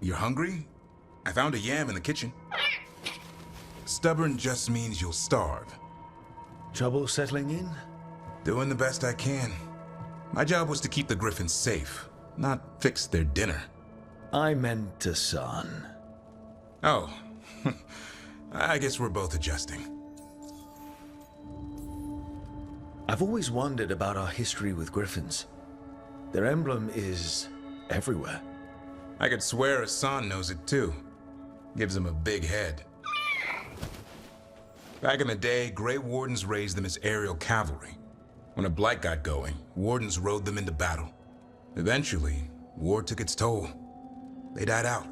You're hungry? I found a yam in the kitchen. Stubborn just means you'll starve. Trouble settling in? Doing the best I can. My job was to keep the griffins safe, not fix their dinner. I meant Assan. Oh. I guess we're both adjusting. I've always wondered about our history with griffins. Their emblem is everywhere. I could swear Assan knows it too. Gives him a big head. Back in the day, Grey Wardens raised them as aerial cavalry. When a blight got going, Wardens rode them into battle. Eventually, war took its toll. They died out.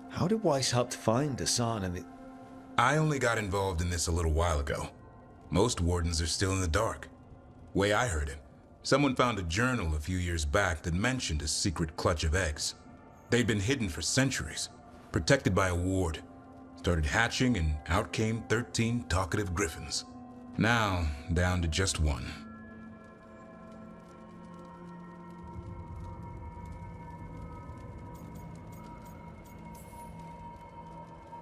How did Weishaupt find Assan and the... I only got involved in this a little while ago. Most Wardens are still in the dark. Way I heard it, someone found a journal a few years back that mentioned a secret clutch of eggs. They'd been hidden for centuries, protected by a ward. Started hatching and out came 13 talkative griffins. Now, down to just one.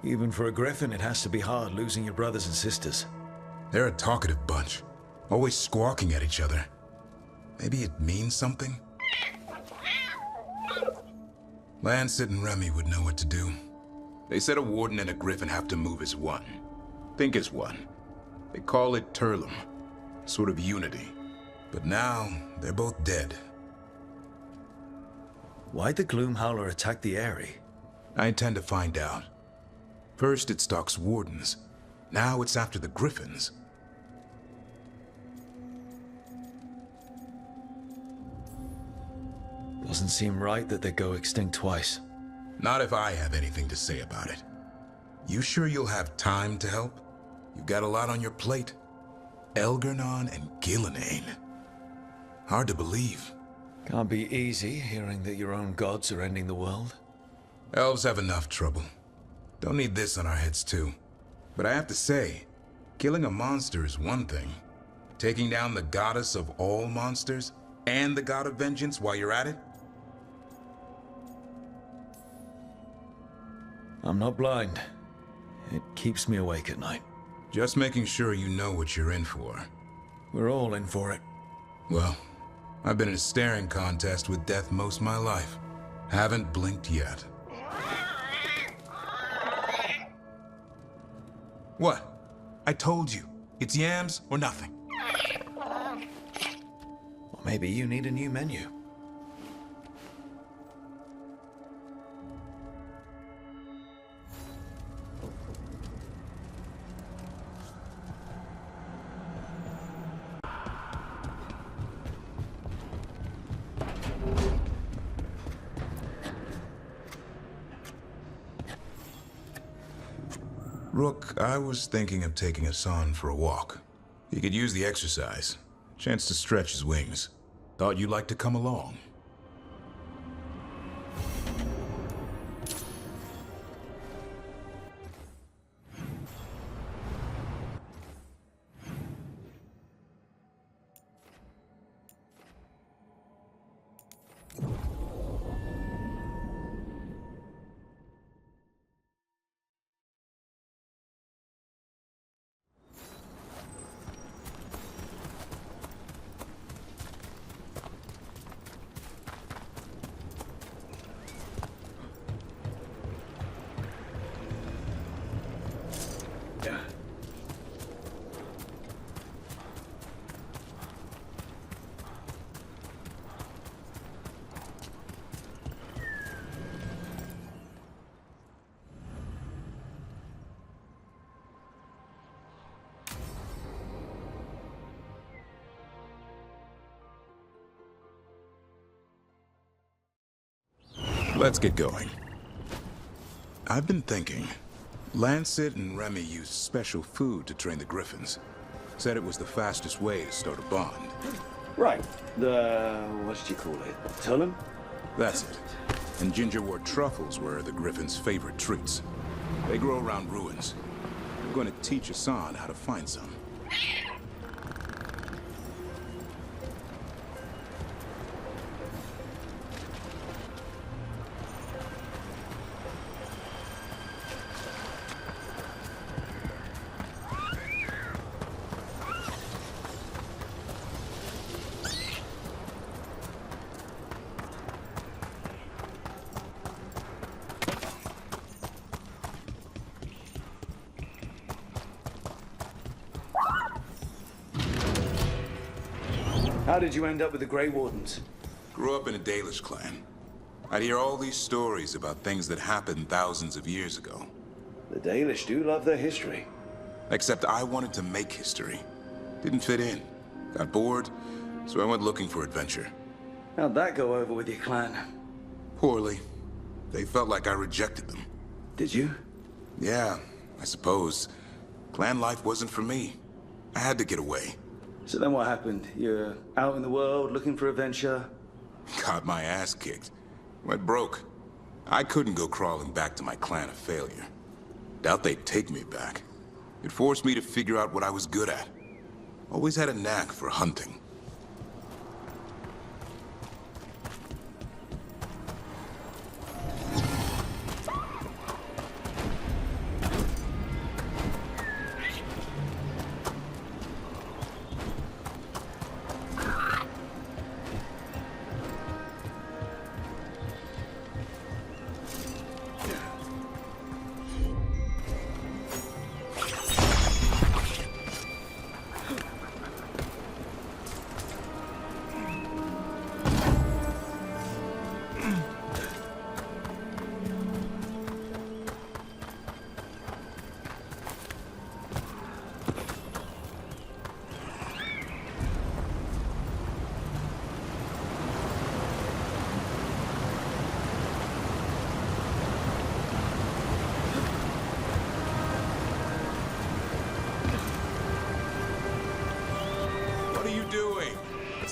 Even for a griffin, it has to be hard losing your brothers and sisters. They're a talkative bunch, always squawking at each other. Maybe it means something? Lancet and Remy would know what to do. They said a warden and a griffin have to move as one. Think as one. They call it Turlum, sort of unity. But now, they're both dead. Why'd the Gloomhowler attack the Eyrie? I intend to find out. First it stalks wardens. Now it's after the griffins. Doesn't seem right that they go extinct twice. Not if I have anything to say about it. You sure you'll have time to help? You've got a lot on your plate. Elgar'nan and Ghilan'nain. Hard to believe. Can't be easy hearing that your own gods are ending the world. Elves have enough trouble. Don't need this on our heads too. But I have to say, killing a monster is one thing. Taking down the goddess of all monsters and the god of vengeance while you're at it? I'm not blind. It keeps me awake at night. Just making sure you know what you're in for. We're all in for it. Well, I've been in a staring contest with death most of my life. Haven't blinked yet. What? I told you. It's yams or nothing. Or maybe you need a new menu. Rook, I was thinking of taking Assan for a walk. He could use the exercise. Chance to stretch his wings. Thought you'd like to come along. Let's get going. I've been thinking. Lancet and Remy used special food to train the griffins. Said it was the fastest way to start a bond. Right. What did you call it? Tullum? That's it. And gingerwort truffles were the griffins' favorite treats. They grow around ruins. I'm going to teach Assan how to find some. How did you end up with the Grey Wardens? Grew up in a Dalish clan. I'd hear all these stories about things that happened thousands of years ago. The Dalish do love their history. Except I wanted to make history. Didn't fit in. Got bored, so I went looking for adventure. How'd that go over with your clan? Poorly. They felt like I rejected them. Did you? Yeah, I suppose. Clan life wasn't for me. I had to get away. So then what happened? You're out in the world looking for adventure? Got my ass kicked. Went broke. I couldn't go crawling back to my clan of failure. Doubt they'd take me back. It forced me to figure out what I was good at. Always had a knack for hunting.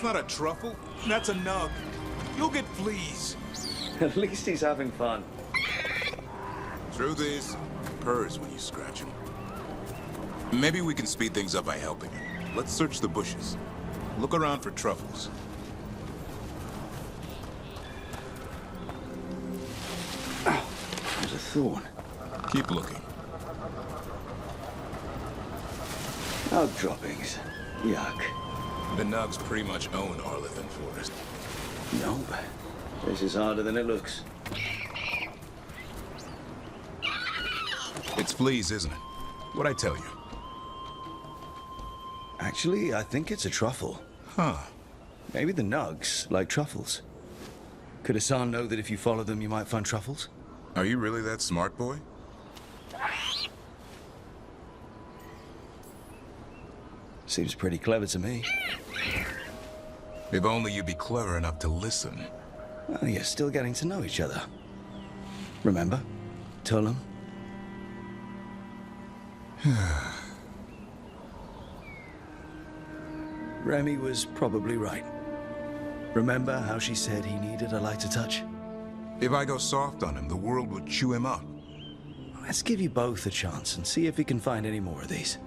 That's not a truffle. That's a nug. You'll get fleas. At least he's having fun. Truth is, it purrs when you scratch him. Maybe we can speed things up by helping him. Let's search the bushes. Look around for truffles. Ow, there's a thorn. Keep looking. Out droppings. Yuck. The Nugs pretty much own Arlithan Forest. Nope. This is harder than it looks. It's fleas, isn't it? What'd I tell you? Actually, I think it's a truffle. Huh. Maybe the Nugs like truffles. Could Assan know that if you follow them, you might find truffles? Are you really that smart, boy? Seems pretty clever to me. If only you'd be clever enough to listen. Well, you're still getting to know each other. Remember? Tullum? Remy was probably right. Remember how she said he needed a lighter touch? If I go soft on him, the world would chew him up. Let's give you both a chance and see if we can find any more of these.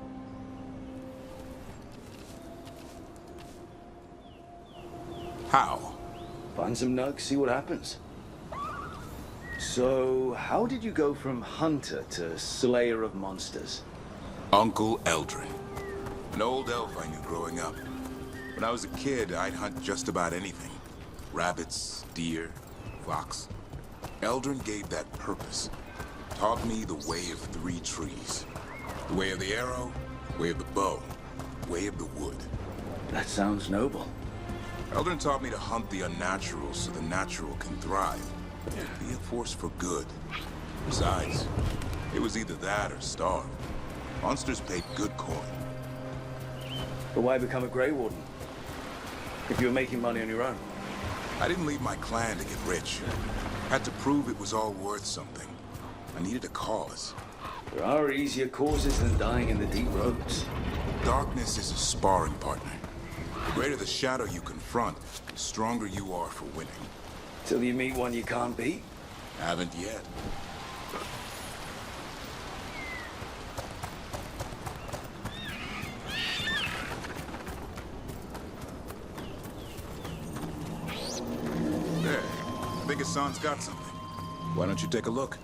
How? Find some nugs, see what happens. So, how did you go from hunter to slayer of monsters? Uncle Eldrin. An old elf I knew growing up. When I was a kid, I'd hunt just about anything. Rabbits, deer, fox. Eldrin gave that purpose. Taught me the way of three trees. The way of the arrow, way of the bow, way of the wood. That sounds noble. Eldrin taught me to hunt the unnatural so the natural can thrive. Be a force for good. Besides, it was either that or starve. Monsters paid good coin. But why become a Grey Warden? If you were making money on your own? I didn't leave my clan to get rich. Had to prove it was all worth something. I needed a cause. There are easier causes than dying in the deep roads. Darkness is a sparring partner. The greater the shadow you confront, the stronger you are for winning. Till you meet one you can't beat? Haven't yet. Assan's got something. Why don't you take a look?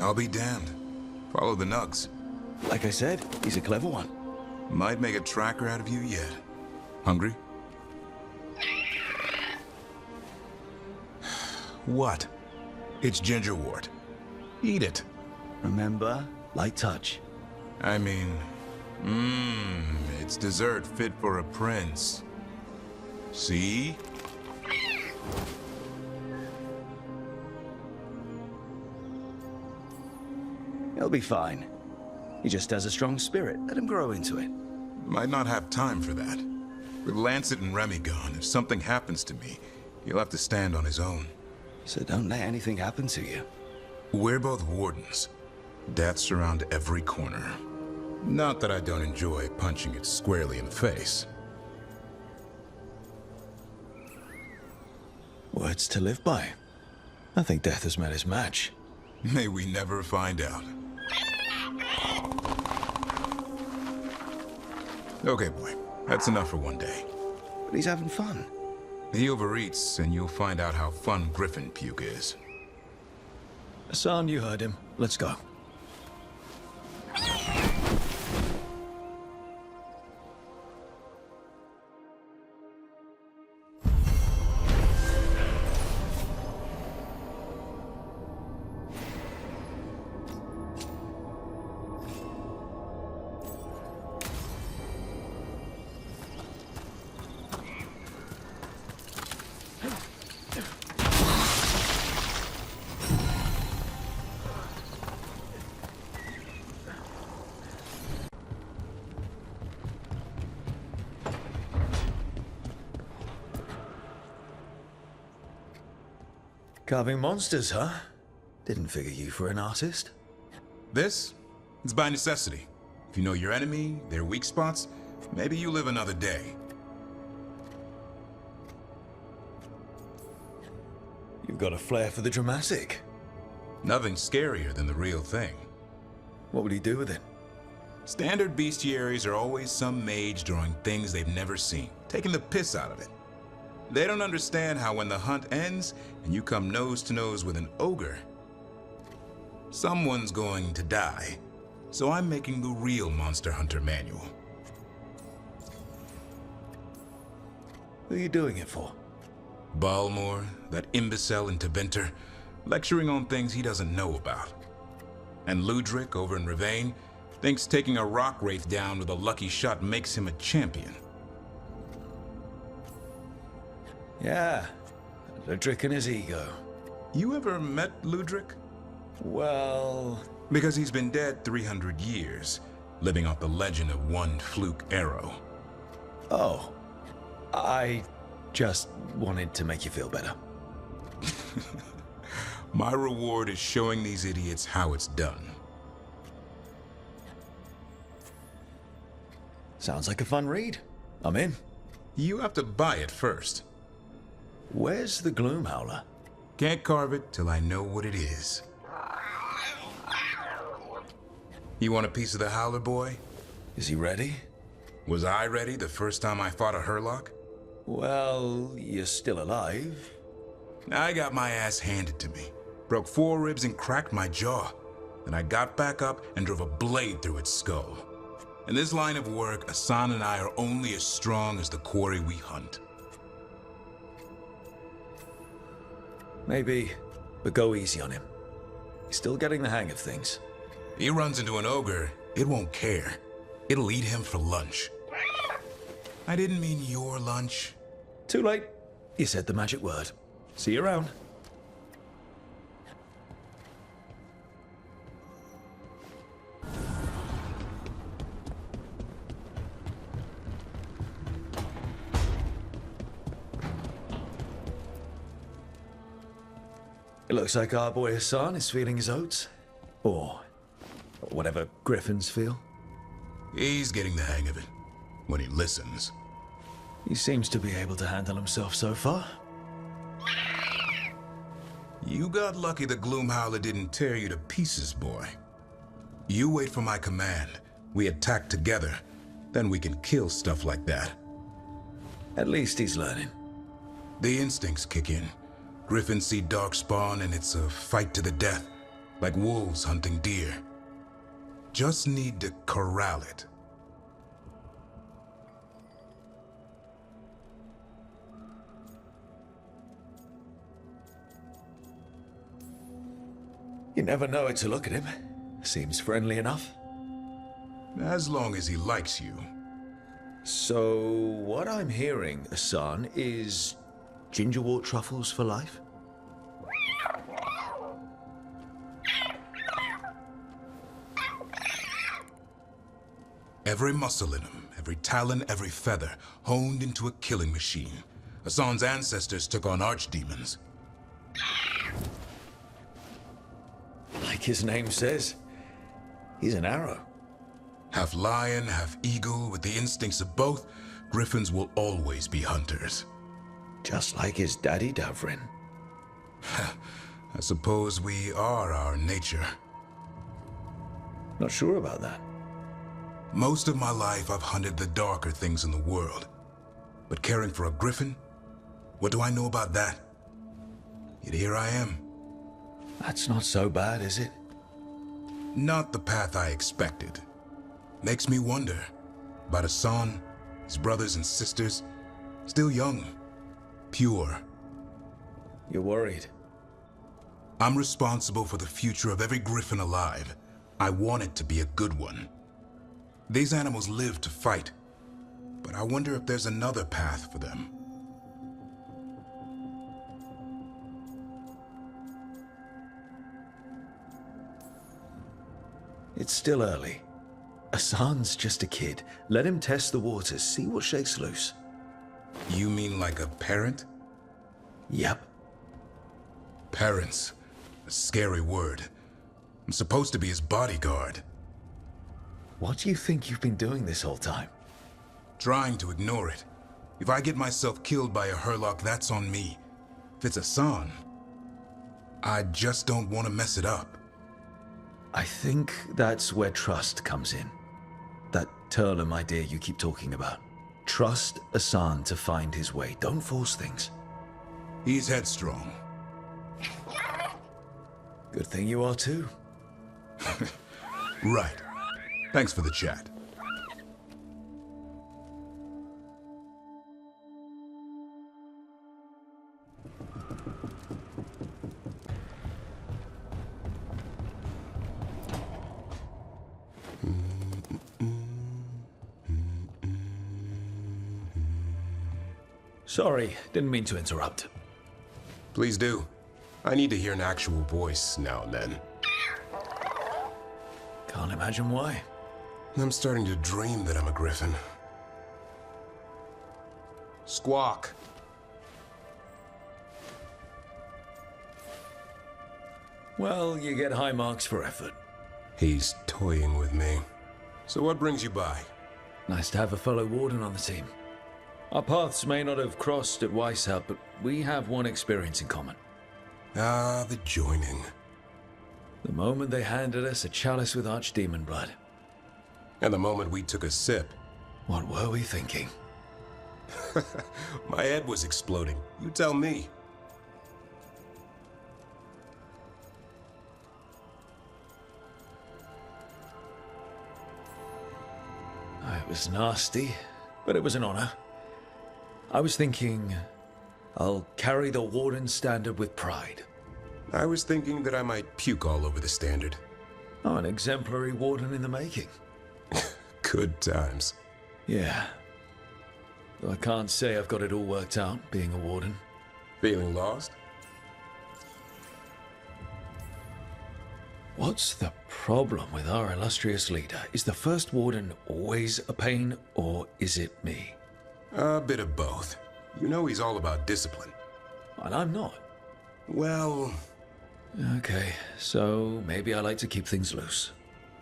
I'll be damned. Follow the nugs. Like I said, he's a clever one. Might make a tracker out of you yet. Hungry? What? It's gingerwort. Eat it. Remember, light touch. I mean, it's dessert fit for a prince. See? He'll be fine. He just has a strong spirit. Let him grow into it. Might not have time for that. With Lancet and Remy gone, if something happens to me, he'll have to stand on his own. So don't let anything happen to you. We're both wardens. Death's around every corner. Not that I don't enjoy punching it squarely in the face. Words to live by. I think death has met his match. May we never find out. Okay, boy. That's enough for one day. But he's having fun. He overeats, and you'll find out how fun griffin puke is. Assan, you heard him. Let's go. Carving monsters, huh? Didn't figure you for an artist. This? It's by necessity. If you know your enemy, their weak spots, maybe you live another day. You've got a flair for the dramatic. Nothing scarier than the real thing. What would he do with it? Standard bestiaries are always some mage drawing things they've never seen, taking the piss out of it. They don't understand how when the hunt ends and you come nose to nose with an ogre, someone's going to die. So I'm making the real Monster Hunter manual. Who are you doing it for? Balmor, that imbecile in Teventer, lecturing on things he doesn't know about. And Ludric over in Ravane thinks taking a rock wraith down with a lucky shot makes him a champion. Yeah, Ludric and his ego. You ever met Ludric? Well... Because he's been dead 300 years, living off the legend of one fluke arrow. Oh. I just wanted to make you feel better. My reward is showing these idiots how it's done. Sounds like a fun read. I'm in. You have to buy it first. Where's the Gloom Howler? Can't carve it till I know what it is. You want a piece of the Howler, boy? Is he ready? Was I ready the first time I fought a Hurlock? Well, you're still alive. I got my ass handed to me. Broke 4 ribs and cracked my jaw. Then I got back up and drove a blade through its skull. In this line of work, Assan and I are only as strong as the quarry we hunt. Maybe, but go easy on him. He's still getting the hang of things. He runs into an ogre, it won't care. It'll eat him for lunch. I didn't mean your lunch. Too late. You said the magic word. See you around. It looks like our boy Assan is feeling his oats. Or whatever griffins feel. He's getting the hang of it. When he listens. He seems to be able to handle himself so far. You got lucky the Gloomhowler didn't tear you to pieces, boy. You wait for my command. We attack together. Then we can kill stuff like that. At least he's learning. The instincts kick in. Griffins see darkspawn and it's a fight to the death, like wolves hunting deer. Just need to corral it. You never know it to look at him. Seems friendly enough. As long as he likes you. So, what I'm hearing, Assan, is gingerwort truffles for life? Every muscle in him, every talon, every feather, honed into a killing machine. Assan's ancestors took on archdemons. Like his name says, he's an arrow. Half lion, half eagle, with the instincts of both, griffins will always be hunters. Just like his daddy, Davrin. I suppose we are our nature. Not sure about that. Most of my life I've hunted the darker things in the world. But caring for a griffin? What do I know about that? Yet here I am. That's not so bad, is it? Not the path I expected. Makes me wonder about Assan, his brothers and sisters, still young, pure. You're worried? I'm responsible for the future of every griffin alive. I want it to be a good one. These animals live to fight, but I wonder if there's another path for them. It's still early. Assan's just a kid. Let him test the waters, see what shakes loose. You mean like a parent? Yep. Parents. A scary word. I'm supposed to be his bodyguard. What do you think you've been doing this whole time? Trying to ignore it. If I get myself killed by a Hurlock, that's on me. If it's Assan, I just don't want to mess it up. I think that's where trust comes in. That Turlum idea you keep talking about. Trust Assan to find his way. Don't force things. He's headstrong. Good thing you are too. Right. Thanks for the chat. Sorry, didn't mean to interrupt. Please do. I need to hear an actual voice now and then. Can't imagine why. I'm starting to dream that I'm a griffin. Squawk. Well, you get high marks for effort. He's toying with me. So what brings you by? Nice to have a fellow warden on the team. Our paths may not have crossed at Weishaupt, but we have one experience in common. Ah, the joining. The moment they handed us a chalice with archdemon blood. And the moment we took a sip. What were we thinking? My head was exploding. You tell me. It was nasty, but it was an honor. I was thinking, I'll carry the warden standard with pride. I was thinking that I might puke all over the standard. Oh, an exemplary warden in the making. Good times. Yeah. Though I can't say I've got it all worked out, being a warden. Feeling lost? What's the problem with our illustrious leader? Is the first warden always a pain, or is it me? A bit of both. You know he's all about discipline. And I'm not. Well... Okay, so maybe I like to keep things loose.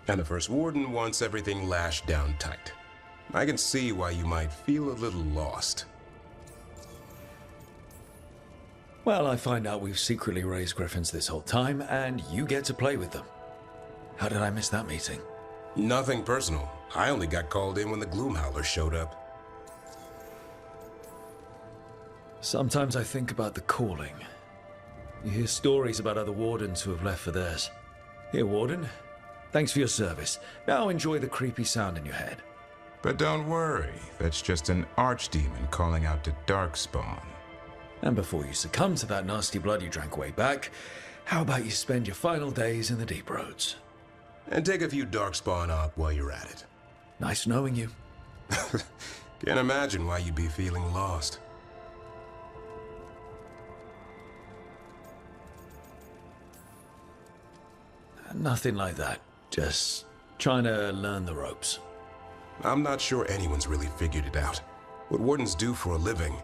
And the first warden wants everything lashed down tight. I can see why you might feel a little lost. Well, I find out we've secretly raised griffins this whole time, and you get to play with them. How did I miss that meeting? Nothing personal. I only got called in when the Gloomhowler showed up. Sometimes I think about the calling. You hear stories about other Wardens who have left for theirs. Here, Warden. Thanks for your service. Now enjoy the creepy sound in your head. But don't worry, that's just an archdemon calling out to Darkspawn. And before you succumb to that nasty blood you drank way back, how about you spend your final days in the Deep Roads? And take a few Darkspawn up while you're at it. Nice knowing you. Can't imagine why you'd be feeling lost. Nothing like that. Just trying to learn the ropes. I'm not sure anyone's really figured it out. What Wardens do for a living,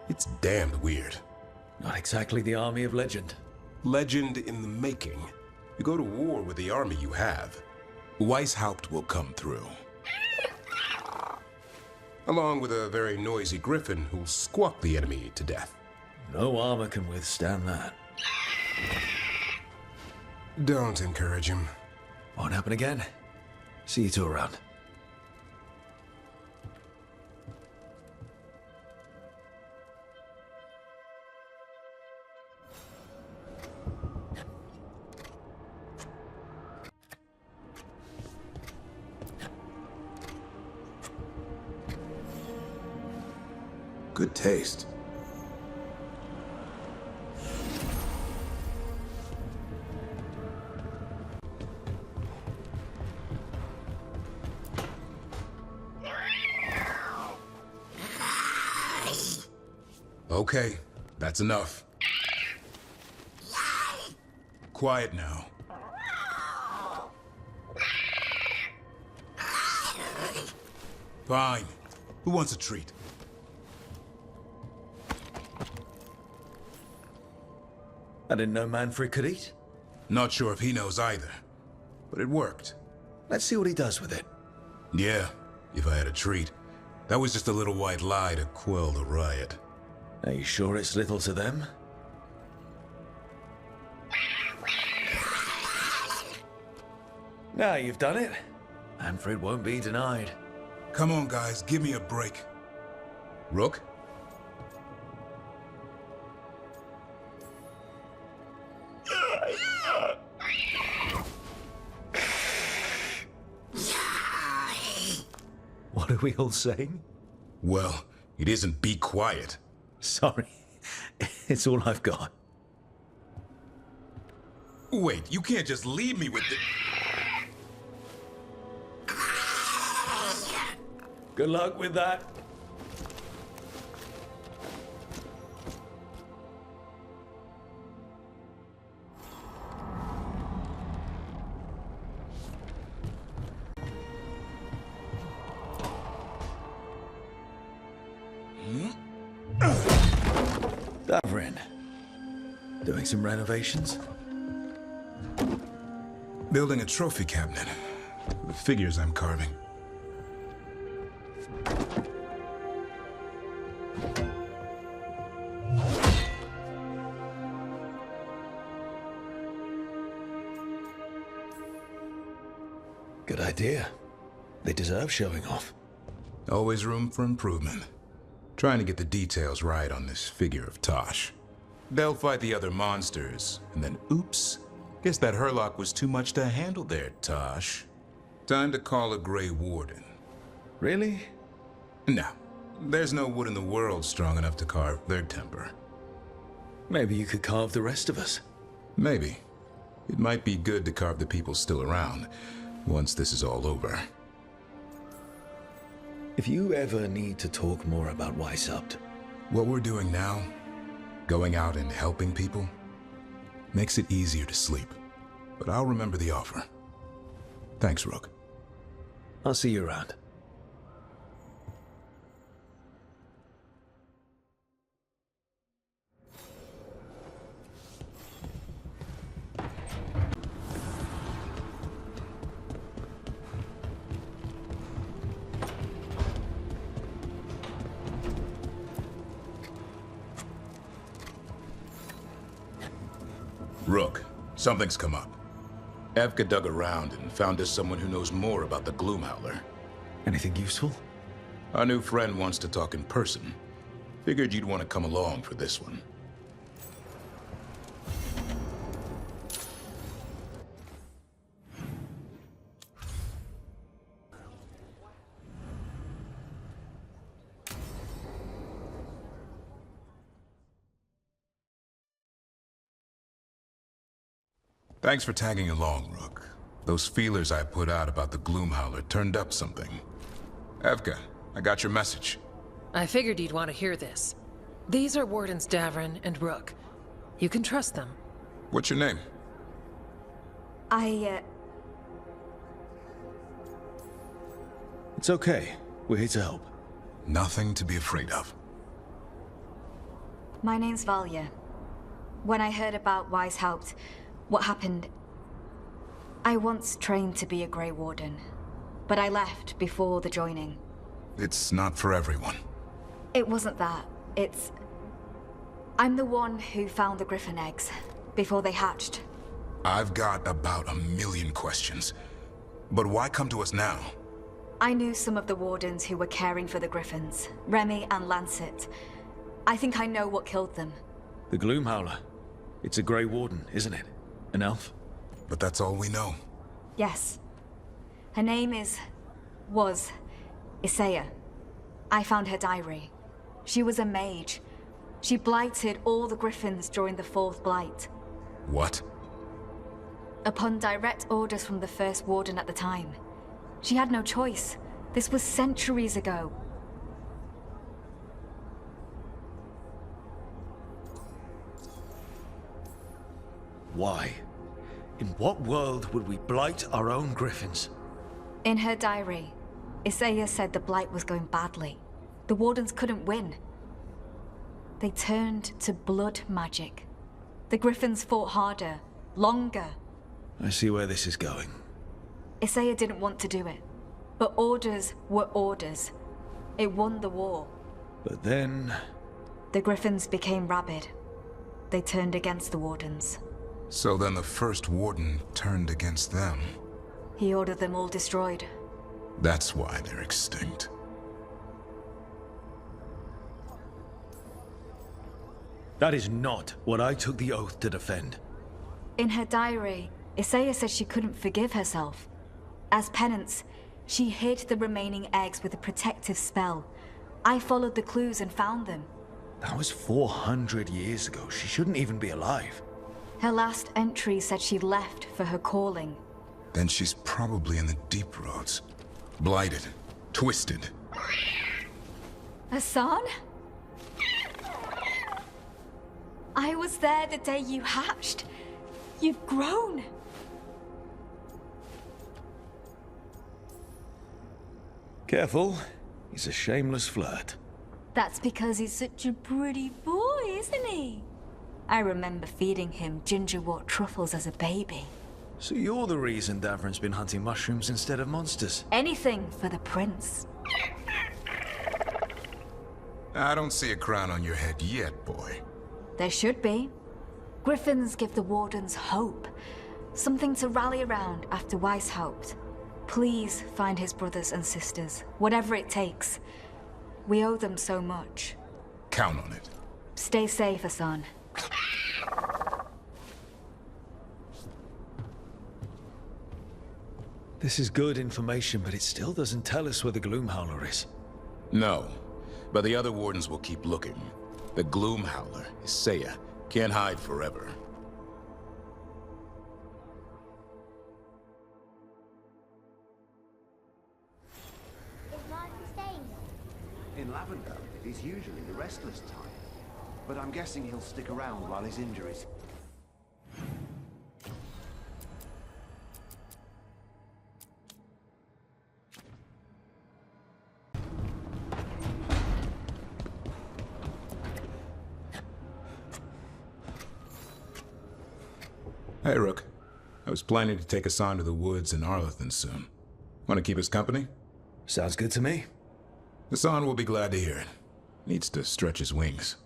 it's damned weird. Not exactly the army of legend. Legend in the making. You go to war with the army you have. Weishaupt will come through. Along with a very noisy griffin who'll squawk the enemy to death. No armor can withstand that. Don't encourage him. Won't happen again. See you two around. Good taste. Okay, that's enough. Quiet now. Fine. Who wants a treat? I didn't know Manfred could eat. Not sure if he knows either. But it worked. Let's see what he does with it. Yeah, if I had a treat. That was just a little white lie to quell the riot. Are you sure it's little to them? Now you've done it. Manfred won't be denied. Come on, guys, give me a break. Rook? What are we all saying? Well, it isn't be quiet. Sorry. It's all I've got. Wait, you can't just leave me with the... Good luck with that. Davrin. Doing some renovations? Building a trophy cabinet. The figures I'm carving. Good idea. They deserve showing off. Always room for improvement. Trying to get the details right on this figure of Tosh. They'll fight the other monsters, and then oops. Guess that Herlock was too much to handle there, Tosh. Time to call a Grey Warden. Really? No. There's no wood in the world strong enough to carve their temper. Maybe you could carve the rest of us. Maybe. It might be good to carve the people still around, once this is all over. If you ever need to talk more about Weishaupt, What we're doing now, going out and helping people, makes it easier to sleep. But I'll remember the offer. Thanks, Rook. I'll see you around. Rook, something's come up. Evka dug around and found us someone who knows more about the Gloomhowler. Anything useful? Our new friend wants to talk in person. Figured you'd want to come along for this one. Thanks for tagging along, Rook. Those feelers I put out about the Gloomhowler turned up something. Evka, I got your message. I figured you'd want to hear this. These are Wardens Davrin and Rook. You can trust them. What's your name? It's okay. We're here to help. Nothing to be afraid of. My name's Valya. When I heard about Weishaupt, what happened... I once trained to be a Grey Warden, but I left before the joining. It's not for everyone. It wasn't that. It's... I'm the one who found the Griffin eggs, before they hatched. I've got about 1,000,000 questions. But why come to us now? I knew some of the Wardens who were caring for the Griffins, Remy and Lancet. I think I know what killed them. The Gloomhowler. It's a Grey Warden, isn't it? An elf? But that's all we know. Yes. Her name was Isaiah. I found her diary. She was a mage. She blighted all the Griffins during the Fourth Blight. What? Upon direct orders from the First Warden at the time. She had no choice. This was centuries ago. Why? In what world would we blight our own Griffins? In her diary, Isaiah said the Blight was going badly. The Wardens couldn't win. They turned to blood magic. The Griffins fought harder, longer. I see where this is going. Isaiah didn't want to do it. But orders were orders. It won the war. But then... The Griffins became rabid. They turned against the Wardens. So then the First Warden turned against them. He ordered them all destroyed. That's why they're extinct. That is not what I took the oath to defend. In her diary, Isaiah said she couldn't forgive herself. As penance, she hid the remaining eggs with a protective spell. I followed the clues and found them. That was 400 years ago. She shouldn't even be alive. Her last entry said she left for her calling. Then she's probably in the deep roads. Blighted. Twisted. Assan? I was there the day you hatched. You've grown. Careful. He's a shameless flirt. That's because he's such a pretty boy, isn't he? I remember feeding him gingerwort truffles as a baby. So you're the reason Davrin's been hunting mushrooms instead of monsters? Anything for the prince. I don't see a crown on your head yet, boy. There should be. Griffins give the Wardens hope. Something to rally around after Weishaupt. Please find his brothers and sisters, whatever it takes. We owe them so much. Count on it. Stay safe, Assan. This is good information, but it still doesn't tell us where the Gloomhowler is. No, but the other Wardens will keep looking. The Gloomhowler, Isaiah, can't hide forever. In Lavender, it is usually the restless time. But I'm guessing he'll stick around while his injuries... Hey, Rook. I was planning to take Assan to the woods in Arlethan soon. Want to keep us company? Sounds good to me. Assan will be glad to hear it. Needs to stretch his wings.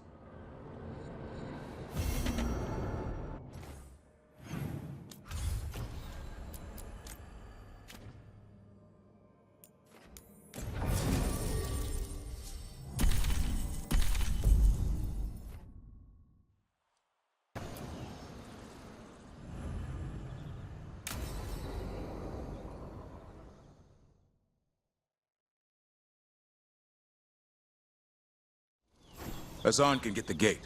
Assan can get the gate.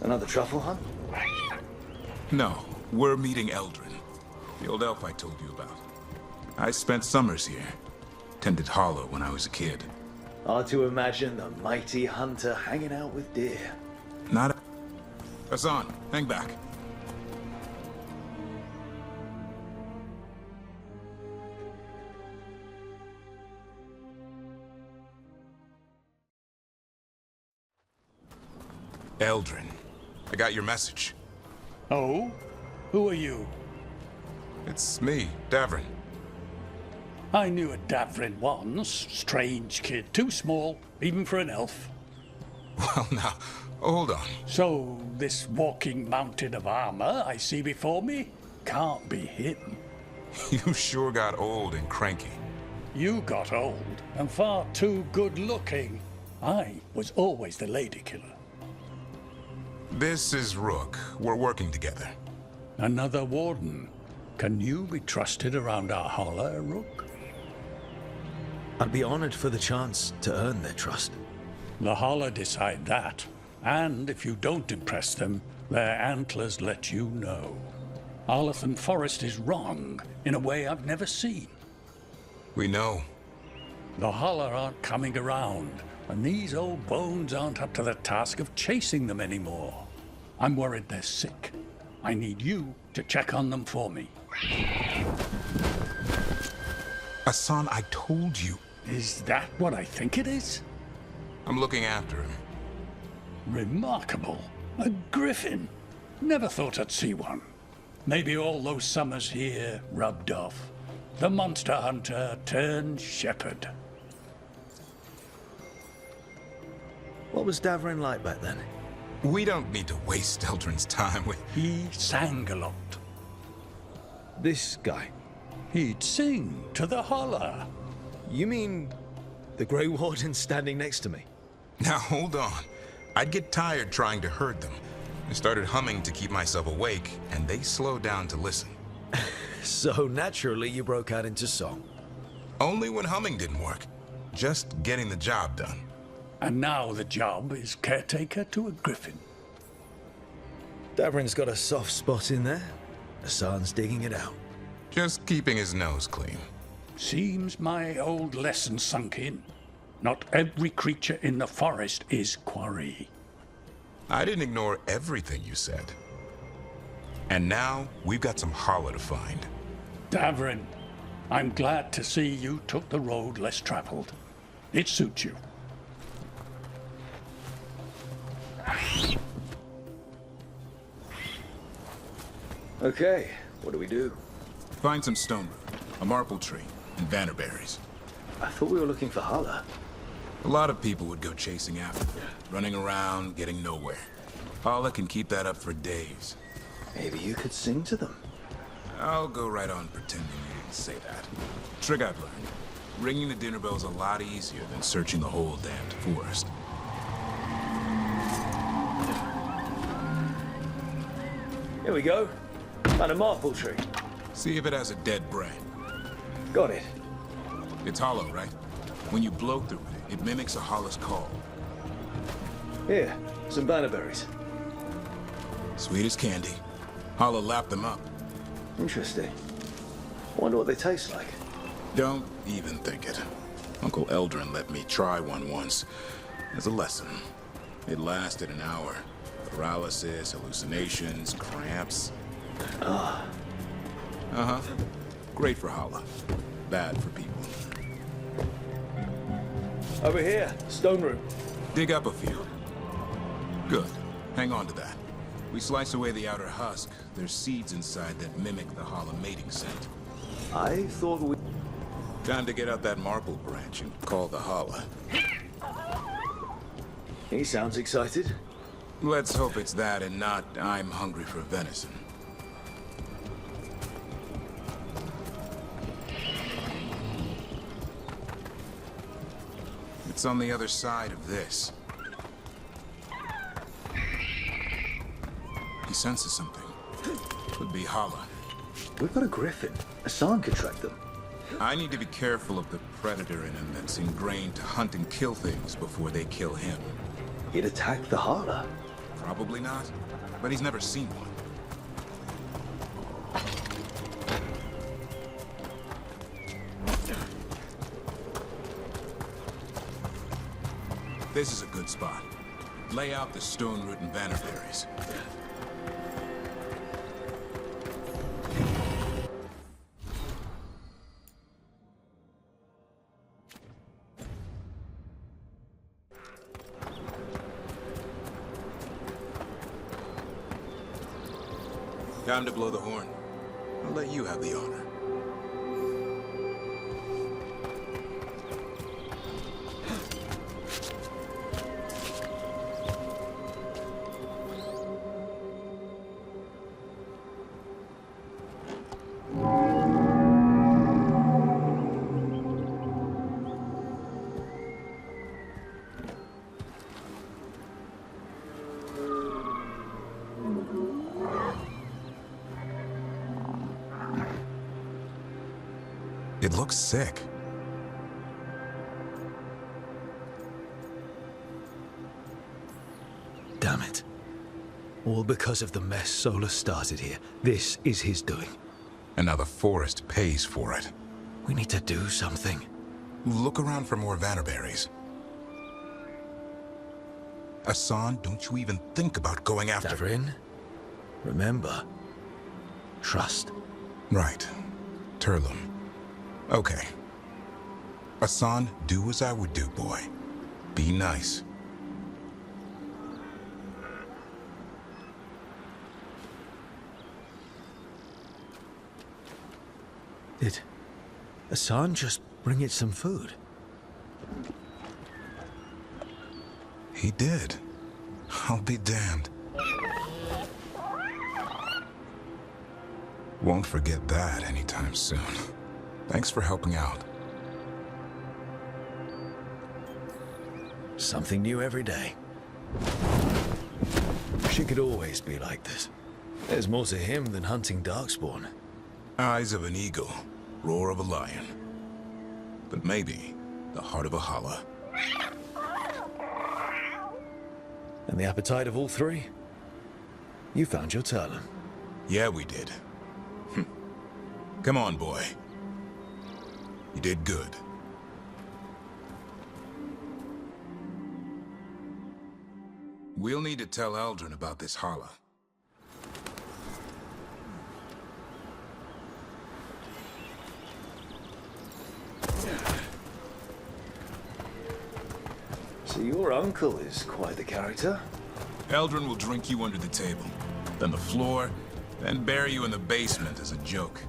Another truffle hunt? No, we're meeting Eldrin, the old elf I told you about. I spent summers here. Tended Hollow when I was a kid. Hard to imagine the mighty hunter hanging out with deer. Not Assan, hang back. Eldrin, I got your message. Oh? Who are you? It's me, Davrin. I knew a Davrin once. Strange kid. Too small, even for an elf. Well, now, hold on. So, this walking mountain of armor I see before me can't be him. You sure got old and cranky. You got old and far too good looking. I was always the lady killer. This is Rook. We're working together. Another warden. Can you be trusted around our holler, Rook? I'd be honored for the chance to earn their trust. The holler decide that. And if you don't impress them, their antlers let you know. Arlathan Forest is wrong in a way I've never seen. We know. The holler aren't coming around, and these old bones aren't up to the task of chasing them anymore. I'm worried they're sick. I need you to check on them for me. Assan, I told you. Is that what I think it is? I'm looking after him. Remarkable. A griffin. Never thought I'd see one. Maybe all those summers here rubbed off. The monster hunter turned shepherd. What was Davrin like back then? We don't need to waste Eldrin's time with... He sang a lot. This guy? He'd sing to the holler. You mean the Grey Wardens standing next to me? Now, hold on. I'd get tired trying to herd them. I started humming to keep myself awake, and they slowed down to listen. So naturally you broke out into song. Only when humming didn't work. Just getting the job done. And now the job is caretaker to a griffin. Davrin's got a soft spot in there. Assan's digging it out. Just keeping his nose clean. Seems my old lesson sunk in. Not every creature in the forest is quarry. I didn't ignore everything you said. And now, we've got some holler to find. Davrin, I'm glad to see you took the road less traveled. It suits you. Okay, what do we do? Find some stone root, a marple tree, and vannerberries. I thought we were looking for Hala. A lot of people would go chasing after them, running around, getting nowhere. Hala can keep that up for days. Maybe you could sing to them. I'll go right on pretending you didn't say that. Trick I've learned. Ringing the dinner bell's a lot easier than searching the whole damned forest. Here we go. Found a marple tree. See if it has a dead branch. Got it. It's hollow, right? When you blow through it, it mimics a hollow's call. Here, some bannerberries. Sweet as candy. Hollow lapped them up. Interesting. Wonder what they taste like. Don't even think it. Uncle Eldrin let me try one once. As a lesson. It lasted an hour. Paralysis, hallucinations, cramps. Uh-huh. Great for Hala. Bad for people. Over here, stone room. Dig up a few. Good. Hang on to that. We slice away the outer husk. There's seeds inside that mimic the Hala mating scent. I thought we... Time to get out that marble branch and call the Hala. He sounds excited. Let's hope it's that and not I'm hungry for venison. It's on the other side of this. He senses something. Could be Hala. We've got a griffin. Assan could track them. I need to be careful of the predator in him that's ingrained to hunt and kill things before they kill him. He'd attack the Hala. Probably not, but he's never seen one. This is a good spot. Lay out the stone root and vannerberries. Time to blow the horn. I'll let you have the honor. It looks sick. Damn it. All because of the mess Solas started here. This is his doing. And now the forest pays for it. We need to do something. Look around for more vannerberries. Assan, don't you even think about going after... Davrin, remember, trust. Right. Turlum. Okay. Assan, do as I would do, boy. Be nice. Did Assan just bring it some food? He did. I'll be damned. Won't forget that anytime soon. Thanks for helping out. Something new every day. She could always be like this. There's more to him than hunting darkspawn. Eyes of an eagle, roar of a lion. But maybe the heart of a Hala. And the appetite of all three? You found your Turlum. Yeah, we did. Come on, boy. You did good. We'll need to tell Elgar'nan about this Hala. So your uncle is quite the character. Elgar'nan will drink you under the table, then the floor, then bury you in the basement as a joke.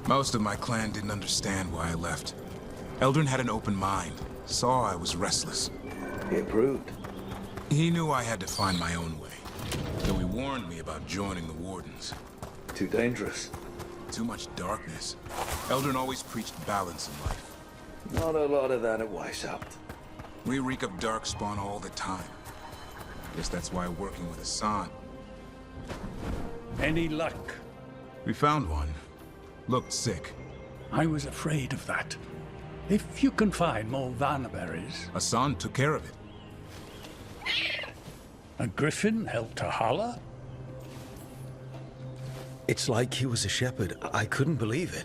Most of my clan didn't understand why I left. Elgar'nan had an open mind, saw I was restless. He approved. He knew I had to find my own way, though he warned me about joining the Wardens. Too dangerous. Too much darkness. Elgar'nan always preached balance in life. Not a lot of that at Weishaupt. We reek of darkspawn all the time. Guess that's why working with Assan. Any luck? We found one. Looked sick. I was afraid of that. If you can find more vannerberries. Assan took care of it. A griffin helped a Hala? It's like he was a shepherd. I couldn't believe it.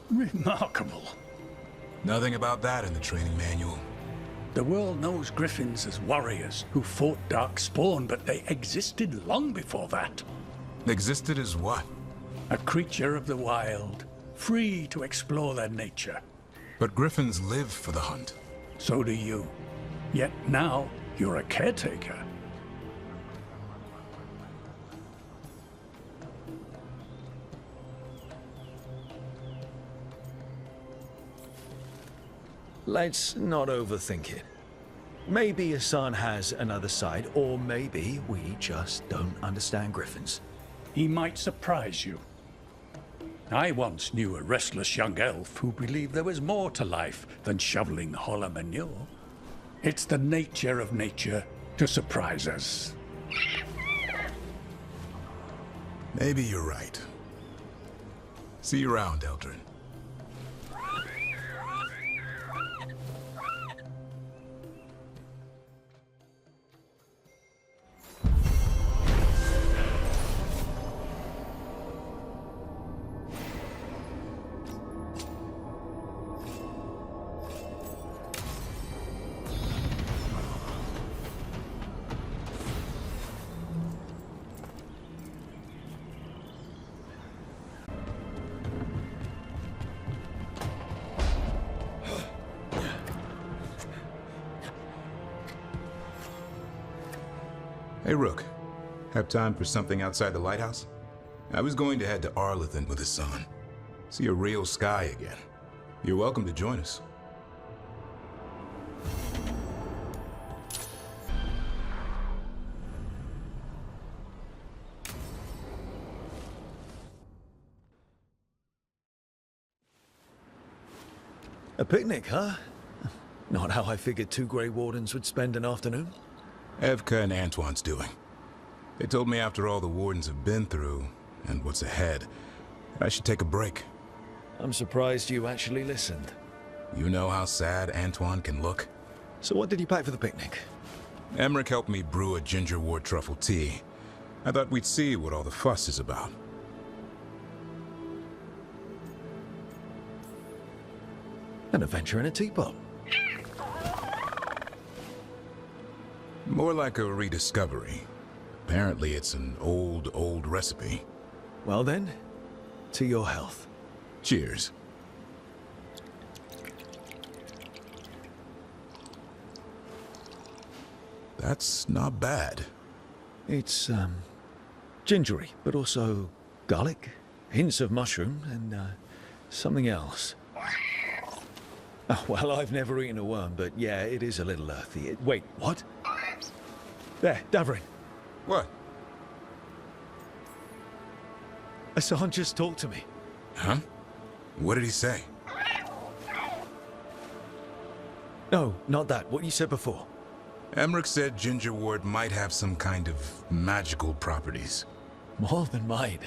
Remarkable. Nothing about that in the training manual. The world knows griffins as warriors who fought darkspawn, but they existed long before that. Existed as what? A creature of the wild, free to explore their nature. But griffins live for the hunt. So do you. Yet now, you're a caretaker. Let's not overthink it. Maybe Assan has another side, or maybe we just don't understand griffins. He might surprise you. I once knew a restless young elf who believed there was more to life than shoveling hollow manure. It's the nature of nature to surprise us. Maybe you're right. See you around, Eldrin. Hey, Rook. Have time for something outside the lighthouse? I was going to head to Arlathan with Assan. See a real sky again. You're welcome to join us. A picnic, huh? Not how I figured 2 Grey Wardens would spend an afternoon. Evka and Antoine's doing. They told me after all the Wardens have been through, and what's ahead, I should take a break. I'm surprised you actually listened. You know how sad Antoine can look? So what did you pack for the picnic? Emmerich helped me brew a ginger wort truffle tea. I thought we'd see what all the fuss is about. An adventure in a teapot. More like a rediscovery. Apparently it's an old recipe. Well then, to your health. Cheers. That's not bad. It's, gingery, but also garlic, hints of mushroom, and, something else. Oh, well, I've never eaten a worm, but yeah, it is a little earthy. Wait, what? There, Davrin. What? Assan just talked to me. Huh? What did he say? No, not that. What you said before. Emmerich said ginger wort might have some kind of magical properties. More than mine.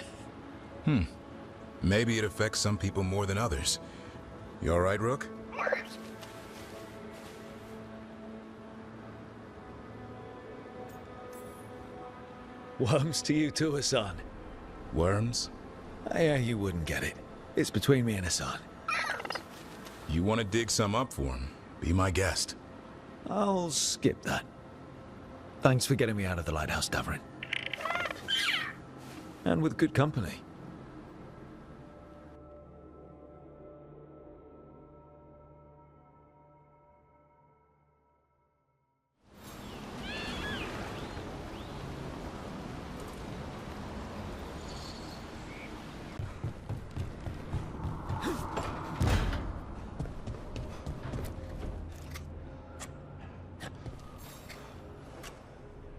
Maybe it affects some people more than others. You all right, Rook? Worms to you too, Assan. Worms? Yeah, you wouldn't get it. It's between me and Assan. You want to dig some up for him? Be my guest. I'll skip that. Thanks for getting me out of the lighthouse, Davrin. And with good company.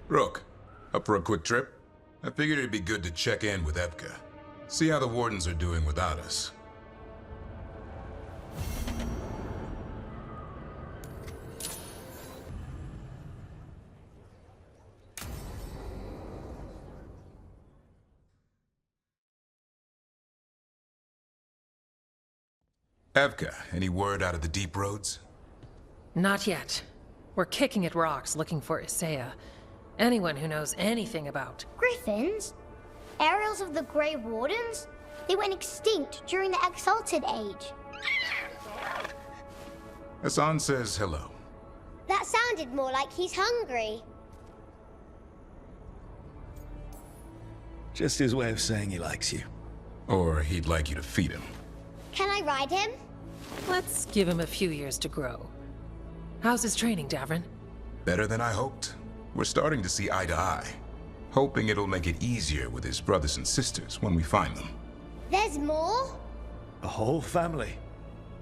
Rook, up for a quick trip? I figured it'd be good to check in with Evka. See how the Wardens are doing without us. Evka, any word out of the deep roads? Not yet. We're kicking at rocks looking for Isaiah. Anyone who knows anything about... Griffins? Aerials of the Grey Wardens? They went extinct during the Exalted Age. Assan says hello. That sounded more like he's hungry. Just his way of saying he likes you. Or he'd like you to feed him. Can I ride him? Let's give him a few years to grow. How's his training, Davrin? Better than I hoped. We're starting to see eye to eye. Hoping it'll make it easier with his brothers and sisters when we find them. There's more? A whole family.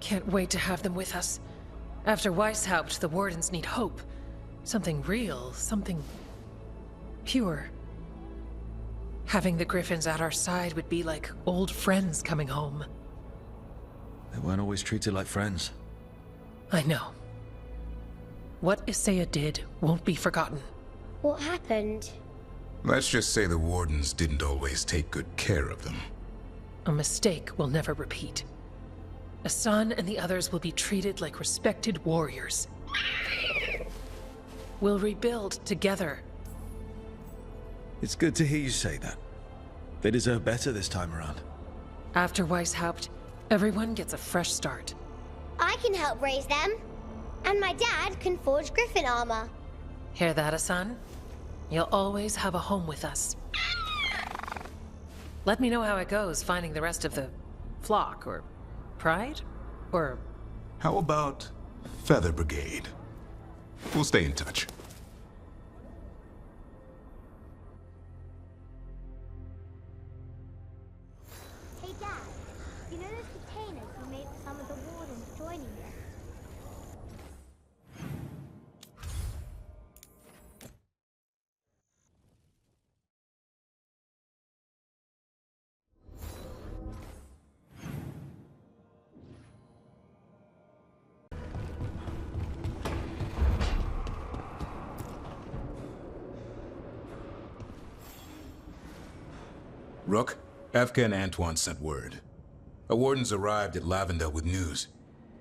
Can't wait to have them with us. After Weishaupt, the Wardens need hope. Something real, something... pure. Having the Griffins at our side would be like old friends coming home. They weren't always treated like friends. I know. What Isaiah did won't be forgotten. What happened? Let's just say the Wardens didn't always take good care of them. A mistake we'll never repeat. Assan and the others will be treated like respected warriors. We'll rebuild together. It's good to hear you say that. They deserve better this time around. After Weishaupt, everyone gets a fresh start. I can help raise them. And my dad can forge griffin armor. Hear that, Assan? You'll always have a home with us. Let me know how it goes finding the rest of the flock, or pride, or... How about Feather Brigade? We'll stay in touch. Hey Dad, you know those containers we made for some of the wardens joining us? Rook, Efka and Antoine sent word. A warden's arrived at Lavendel with news.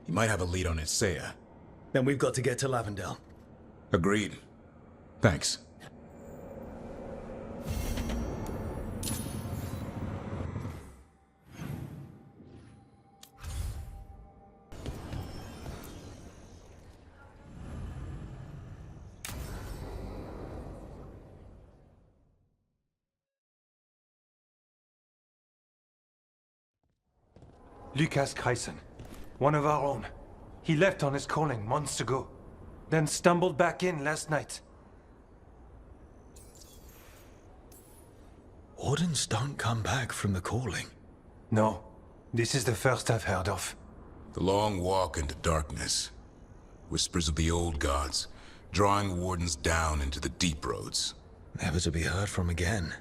He might have a lead on Isaiah. Then we've got to get to Lavendel. Agreed. Thanks. Lucas Kreisen, one of our own. He left on his calling months ago, then stumbled back in last night. Wardens don't come back from the calling. No, this is the first I've heard of. The long walk into darkness. Whispers of the old gods, drawing wardens down into the deep roads. Never to be heard from again.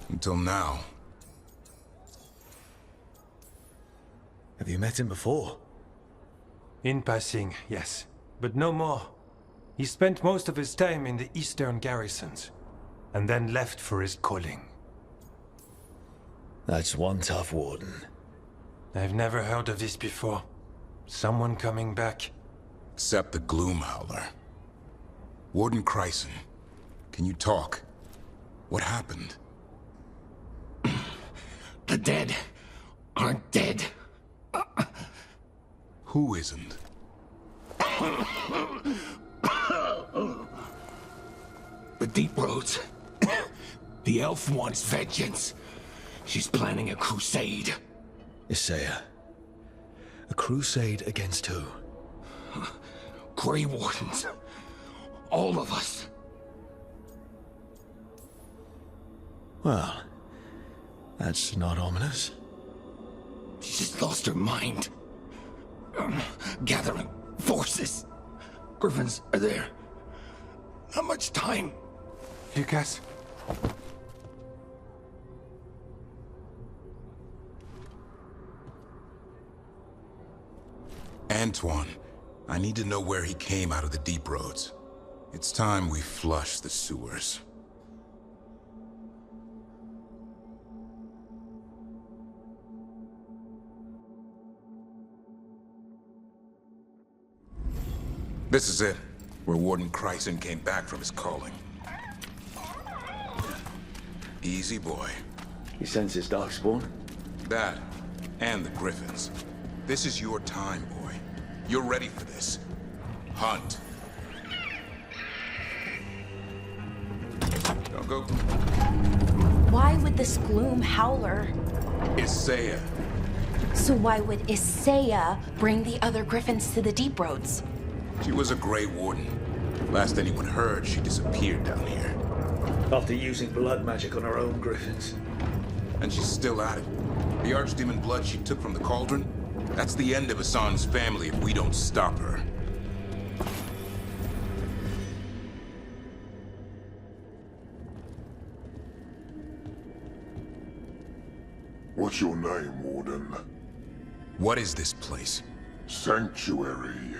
Until now. Have you met him before? In passing, yes, but no more. He spent most of his time in the eastern garrisons, and then left for his calling. That's one tough warden. I've never heard of this before. Someone coming back. Except the Gloom Howler. Warden Kreisen, can you talk? What happened? The dead aren't dead. Who isn't? The Deep Roads. The elf wants vengeance. She's planning a crusade. Isaiah. A crusade against who? Grey Wardens. All of us. Well, that's not ominous. She just lost her mind. Gathering forces. Griffins are there. Not much time. Lucas? Antoine, I need to know where he came out of the deep roads. It's time we flush the sewers. This is it, where Warden Kreisen came back from his calling. Easy boy. He senses Darkspawn? That, and the Griffins. This is your time, boy. You're ready for this. Hunt. Don't go. Why would this Gloom Howler? Isaiah. So why would Isaiah bring the other Griffins to the Deep Roads? She was a Grey Warden. Last anyone heard, she disappeared down here. After using blood magic on her own Griffins. And she's still at it. The Archdemon blood she took from the cauldron? That's the end of Assan's family if we don't stop her. What's your name, Warden? What is this place? Sanctuary.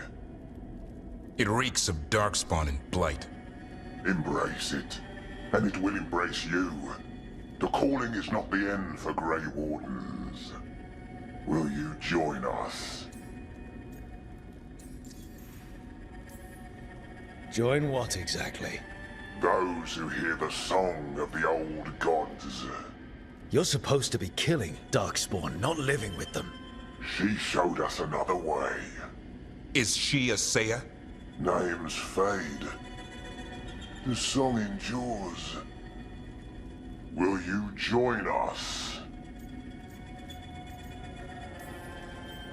It reeks of Darkspawn and Blight. Embrace it, and it will embrace you. The calling is not the end for Grey Wardens. Will you join us? Join what exactly? Those who hear the song of the old gods. You're supposed to be killing Darkspawn, not living with them. She showed us another way. Is she a Saya? Names fade. The song endures. Will you join us?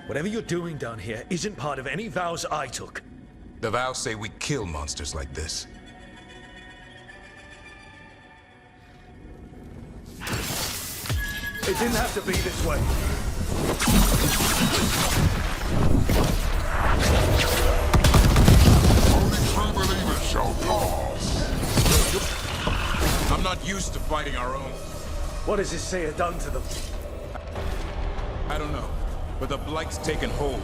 Whatever you're doing down here isn't part of any vows I took. The vows say we kill monsters like this. It didn't have to be this way. Only true believers shall pass. I'm not used to fighting our own. What has Isaiah done to them? I don't know, but the Blight's taken hold.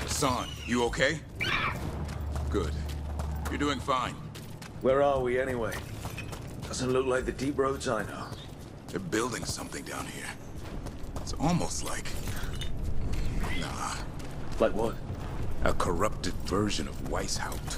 Assan, you okay? Good. You're doing fine. Where are we anyway? Doesn't look like the deep roads I know. They're building something down here. It's almost like... Nah. Like what? A corrupted version of Weishaupt.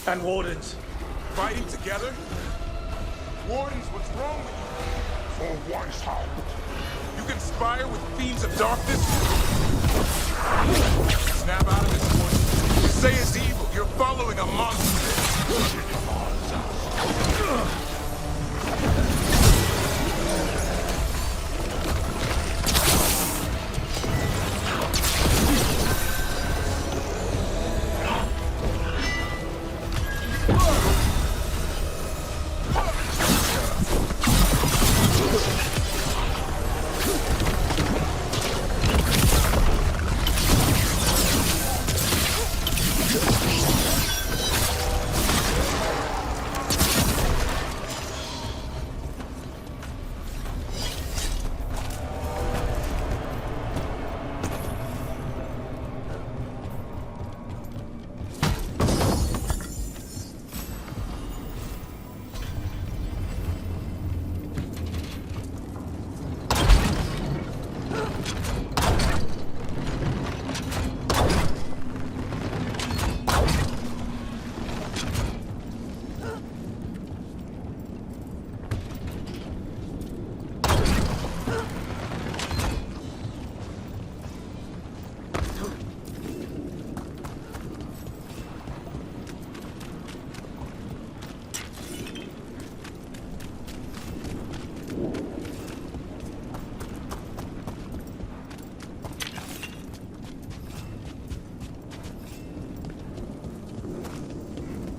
And Wardens. Fighting together? Wardens, what's wrong with you? For Weishaupt. You conspire with fiends of darkness? Snap out of this one. You say it's evil. You're following a monster.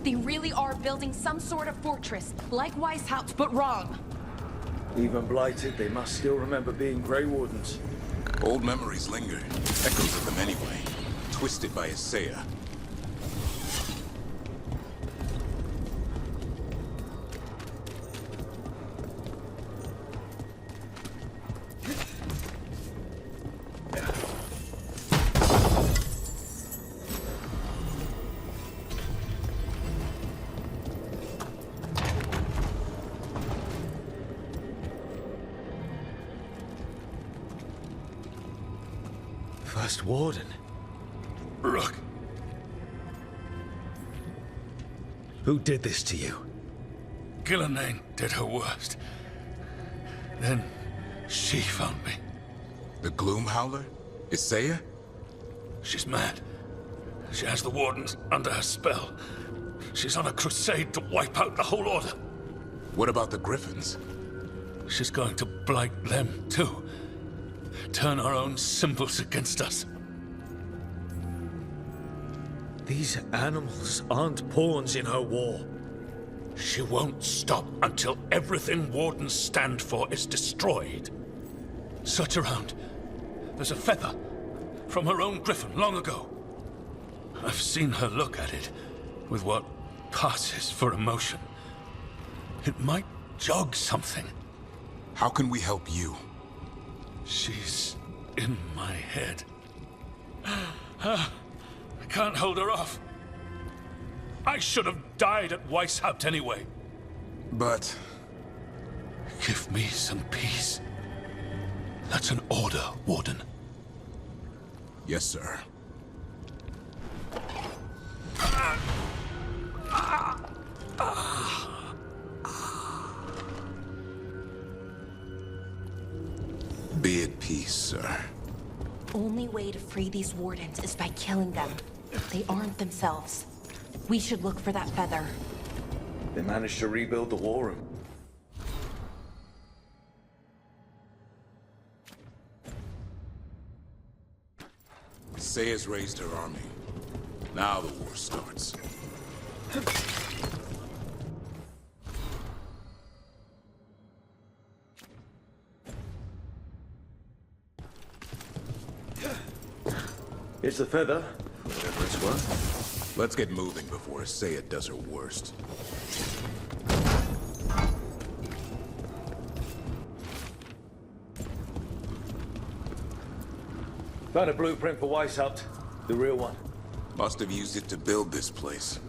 They really are building some sort of fortress, like Weishaupt, but wrong. Even blighted, they must still remember being Grey Wardens. Old memories linger. Echoes of them anyway. Twisted by Isaiah. last warden. Rook. Who did this to you? Ghilan'nain did her worst. Then she found me. The Gloom Howler? Isaiah? She's mad. She has the Wardens under her spell. She's on a crusade to wipe out the whole order. What about the Griffins? She's going to blight them, too. Turn our own symbols against us. These animals aren't pawns in her war. She won't stop until everything Wardens stand for is destroyed. Search around. There's a feather from her own griffin long ago. I've seen her look at it with what passes for emotion. It might jog something. How can we help you? She's in my head. I can't hold her off. I should have died at Weishaupt anyway. But... give me some peace. That's an order, Warden. Yes, sir. Be at peace, sir. Only way to free these wardens is by killing them. They aren't themselves. We should look for that feather. They managed to rebuild the war room. Isaiah's raised her army. Now the war starts. Here's the feather, whatever it's worth. Let's get moving before Isaiah does her worst. Found a blueprint for Weishaupt, the real one. Must have used it to build this place.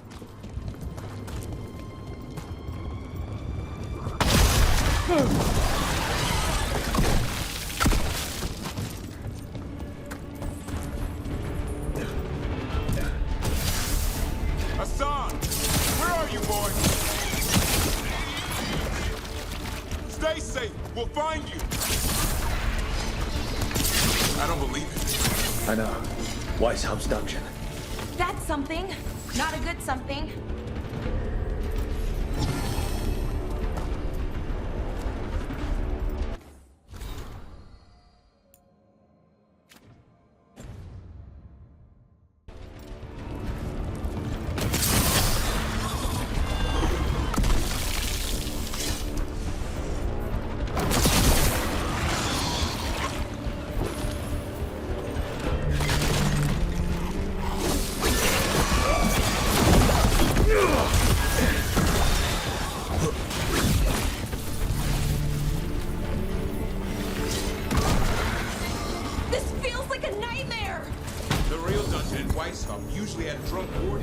Assan! Where are you, boy? Stay safe. We'll find you. I don't believe it. I know. Weishaupt's dungeon. That's something. Not a good something.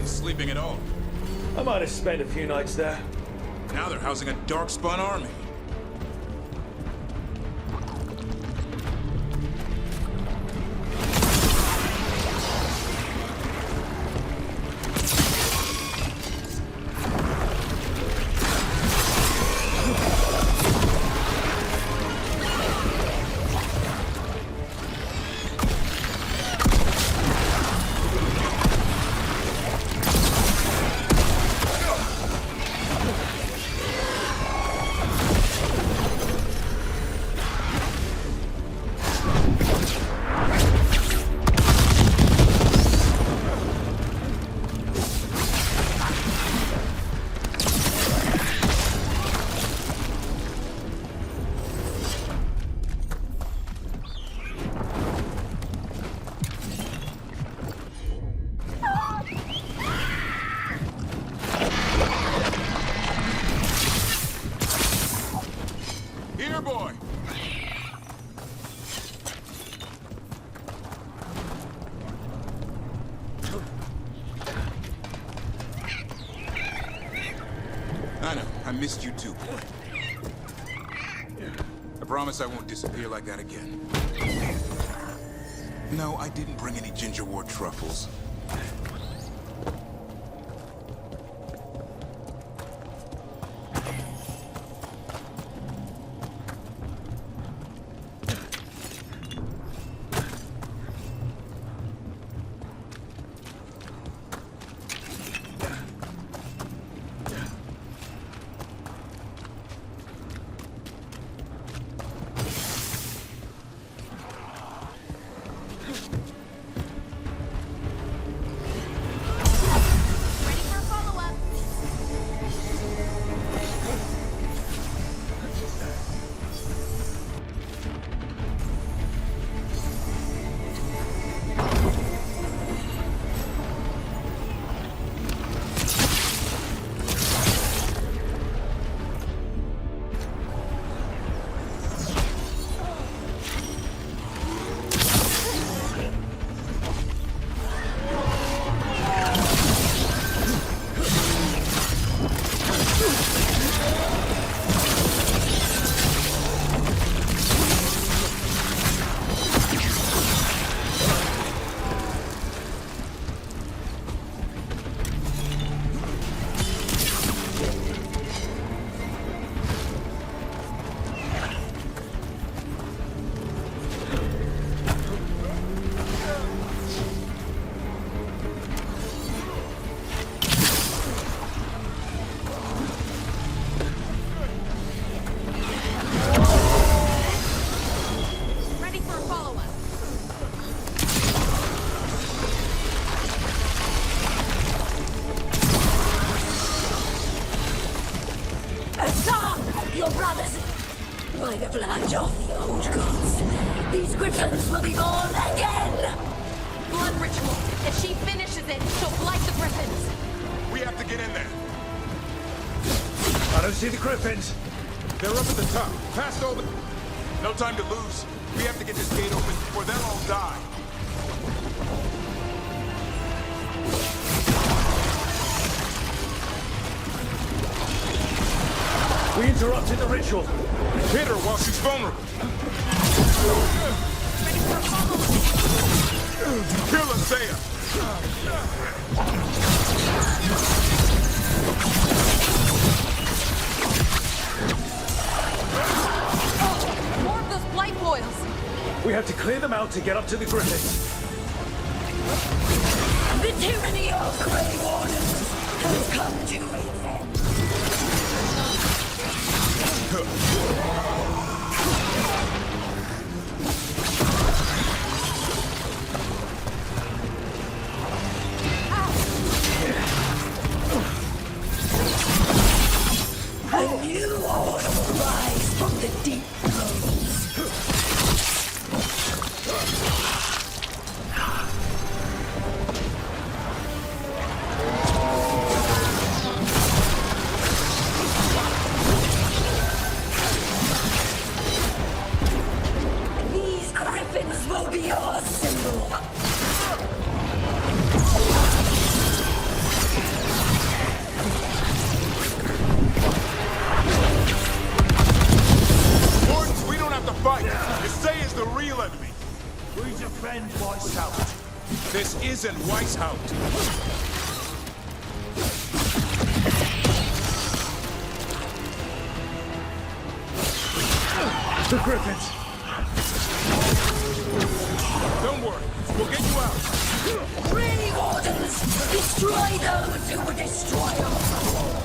Sleeping at all. I might have spent a few nights there. Now they're housing a darkspawn army. I missed you too, boy. I promise I won't disappear like that again. No, I didn't bring any gingerwort truffles. They're up at the top, past all the... No time to lose. We have to get this gate open before they'll all die. We interrupted the ritual. Hit her while she's vulnerable. Kill her, Saya. More of those blight boils. We have to clear them out to get up to the griffins. The tyranny of Grey Wardens has come to its end. A new order will rise from the deep bones. These griffins will be our symbol. Wardens, we don't have to fight. Isaiah is the real enemy. We defend Weishaupt. This isn't Weishaupt. The griffins! Don't worry, we'll get you out. Grey Wardens, destroy those who would destroy our cause.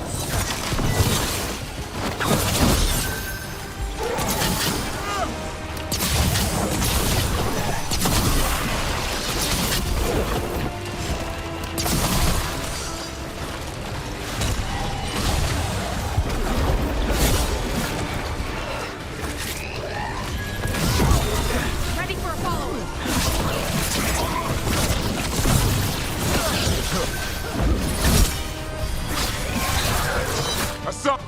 Ready for a follow-up. Assan!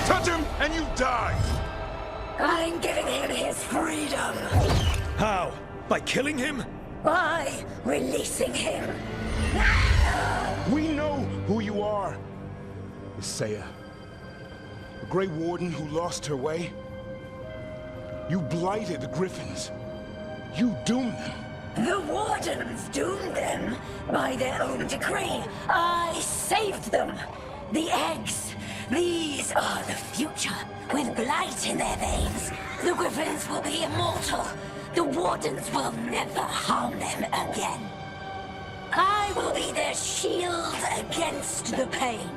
Touch him and you die! I'm giving him his freedom. How? By killing him? by releasing him. We know who you are. Isaiah. A Grey Warden who lost her way. You blighted the Griffins. You doomed them. The Wardens doomed them by their own decree. I saved them. The eggs. These are the future. With blight in their veins, the Griffins will be immortal. The Wardens will never harm them again. I will be their shield against the pain.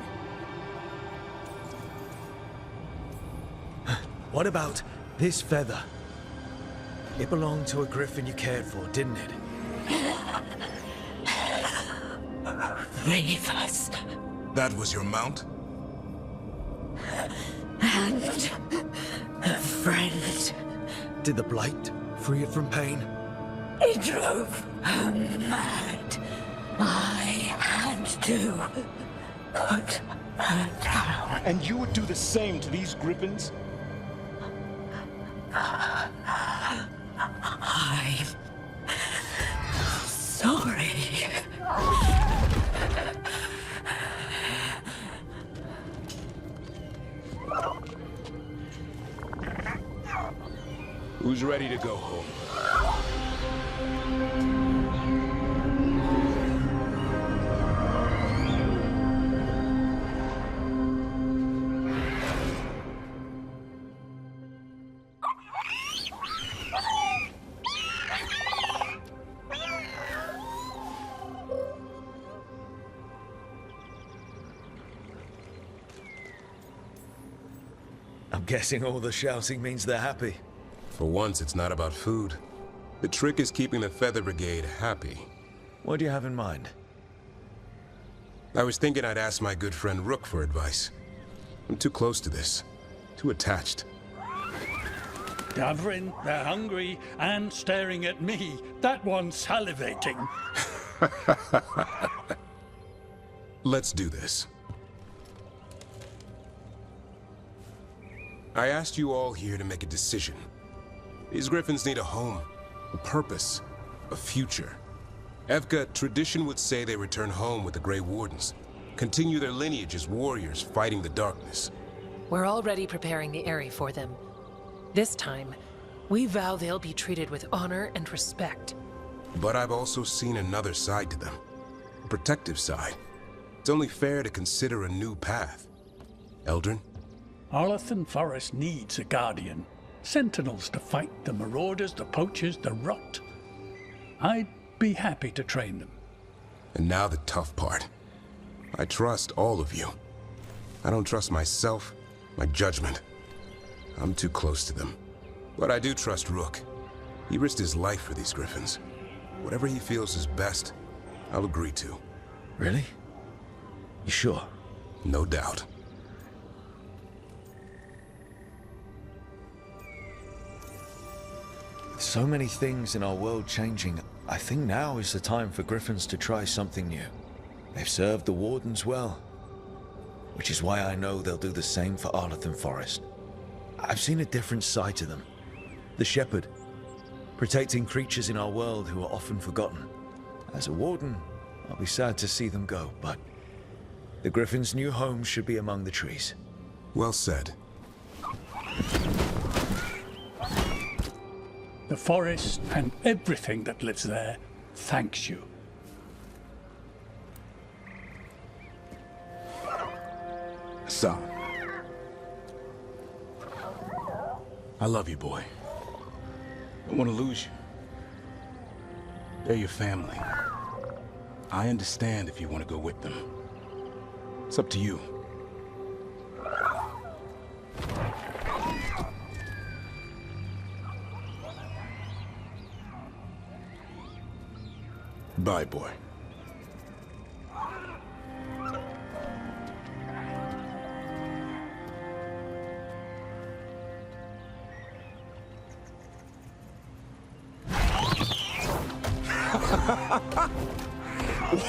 What about this feather? It belonged to a griffin you cared for, didn't it? Leave That was your mount? And a friend. Did the blight free it from pain? It drove her mad. I had to put her down. And you would do the same to these Griffins? I'm sorry. Who's ready to go home? I'm guessing all the shouting means they're happy. For once, it's not about food. The trick is keeping the Feather Brigade happy. What do you have in mind? I was thinking I'd ask my good friend Rook for advice. I'm too close to this. Too attached. Davrin, they're hungry and staring at me. That one's salivating. Let's do this. I asked you all here to make a decision. These Griffins need a home, a purpose, a future. Evka, tradition would say they return home with the Grey Wardens, continue their lineage as warriors fighting the darkness. We're already preparing the Eyrie for them. This time, we vow they'll be treated with honor and respect. But I've also seen another side to them. A protective side. It's only fair to consider a new path. Eldrin? Arlathan Forest needs a guardian. Sentinels to fight the marauders, the poachers, the rot. I'd be happy to train them. And now the tough part. I trust all of you. I don't trust myself, my judgment. I'm too close to them. But I do trust Rook. He risked his life for these Griffins. Whatever he feels is best, I'll agree to. Really? You sure? No doubt. With so many things in our world changing, I think now is the time for Griffins to try something new. They've served the Wardens well, which is why I know they'll do the same for Arlathan Forest. I've seen a different side to them. The Shepherd, protecting creatures in our world who are often forgotten. As a Warden, I'll be sad to see them go, but the Griffins' new home should be among the trees. Well said. The forest and everything that lives there thanks you. Assan. I love you, boy. I don't want to lose you. They're your family. I understand if you want to go with them. It's up to you. Bye, boy.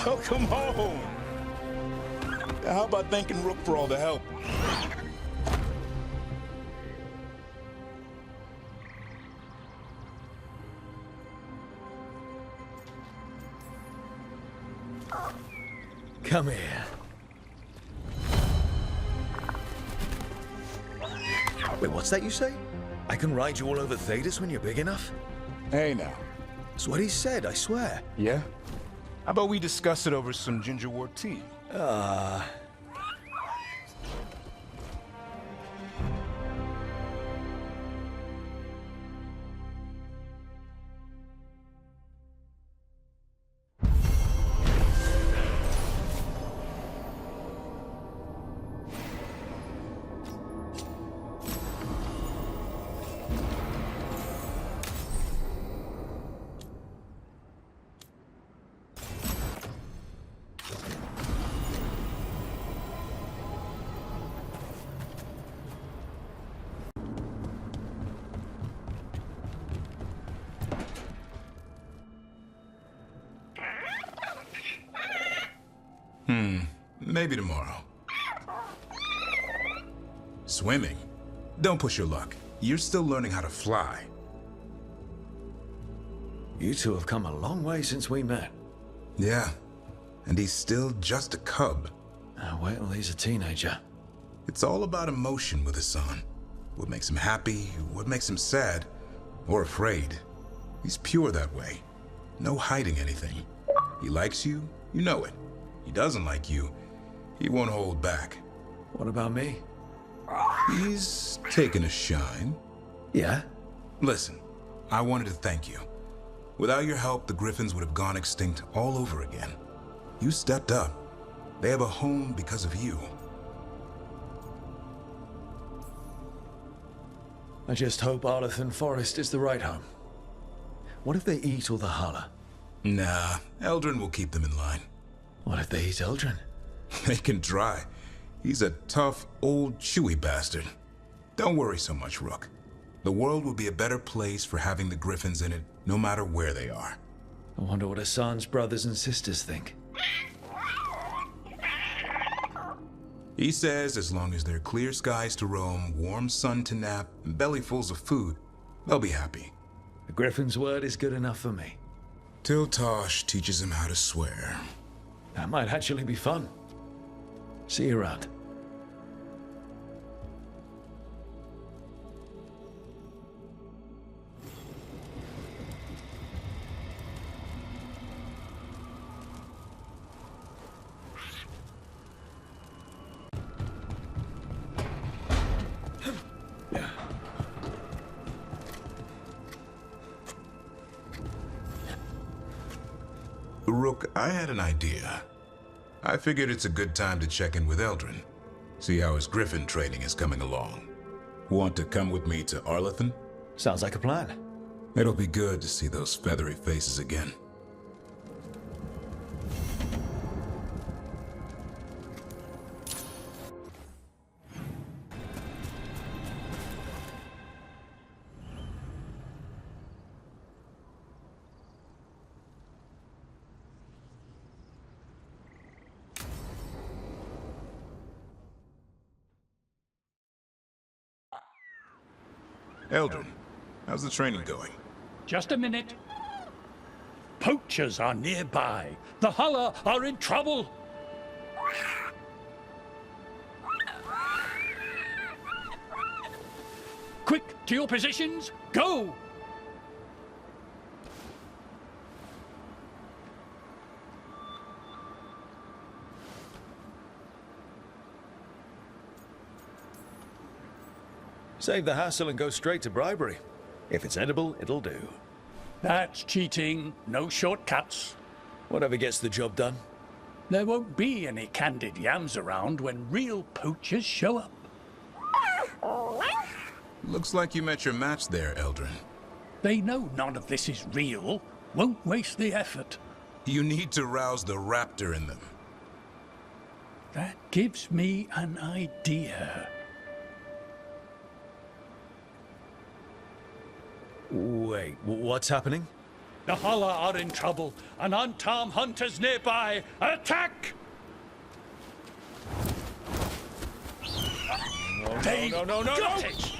Welcome home. How about thanking Rook for all the help? Come here. Wait, what's that you say? I can ride you all over Thedas when you're big enough? Hey now. That's what he said, I swear. Yeah? How about we discuss it over some gingerwort tea? Maybe tomorrow. Swimming? Don't push your luck. You're still learning how to fly. You two have come a long way since we met. Yeah, and he's still just a cub. Wait till he's a teenager. It's all about emotion with Assan. What makes him happy, what makes him sad, or afraid. He's pure that way. No hiding anything. He likes you, you know it. He doesn't like you, he won't hold back. What about me? He's taken a shine. Yeah? Listen, I wanted to thank you. Without your help, the Griffins would have gone extinct all over again. You stepped up. They have a home because of you. I just hope Arlathan Forest is the right home. What if they eat all the Hala? Nah, Eldrin will keep them in line. What if they eat Eldrin? They can try. He's a tough, old, chewy bastard. Don't worry so much, Rook. The world will be a better place for having the Griffins in it, no matter where they are. I wonder what Assan's brothers and sisters think. He says as long as there are clear skies to roam, warm sun to nap, and bellyfuls of food, they'll be happy. The Griffin's word is good enough for me. Till Tosh teaches him how to swear. That might actually be fun. See you around. Rook, I had an idea. I figured it's a good time to check in with Eldrin. See how his Griffin training is coming along. Want to come with me to Arlathan? Sounds like a plan. It'll be good to see those feathery faces again. Eldrin, how's the training going? Just a minute. Poachers are nearby. The Hala are in trouble. Quick, to your positions. Go! Save the hassle and go straight to bribery. If it's edible, it'll do. That's cheating. No shortcuts. Whatever gets the job done. There won't be any candied yams around when real poachers show up. Looks like you met your match there, Eldrin. They know none of this is real. Won't waste the effort. You need to rouse the raptor in them. That gives me an idea. Wait, what's happening? The Hala are in trouble. An unarmed hunter's nearby. Attack! They got it!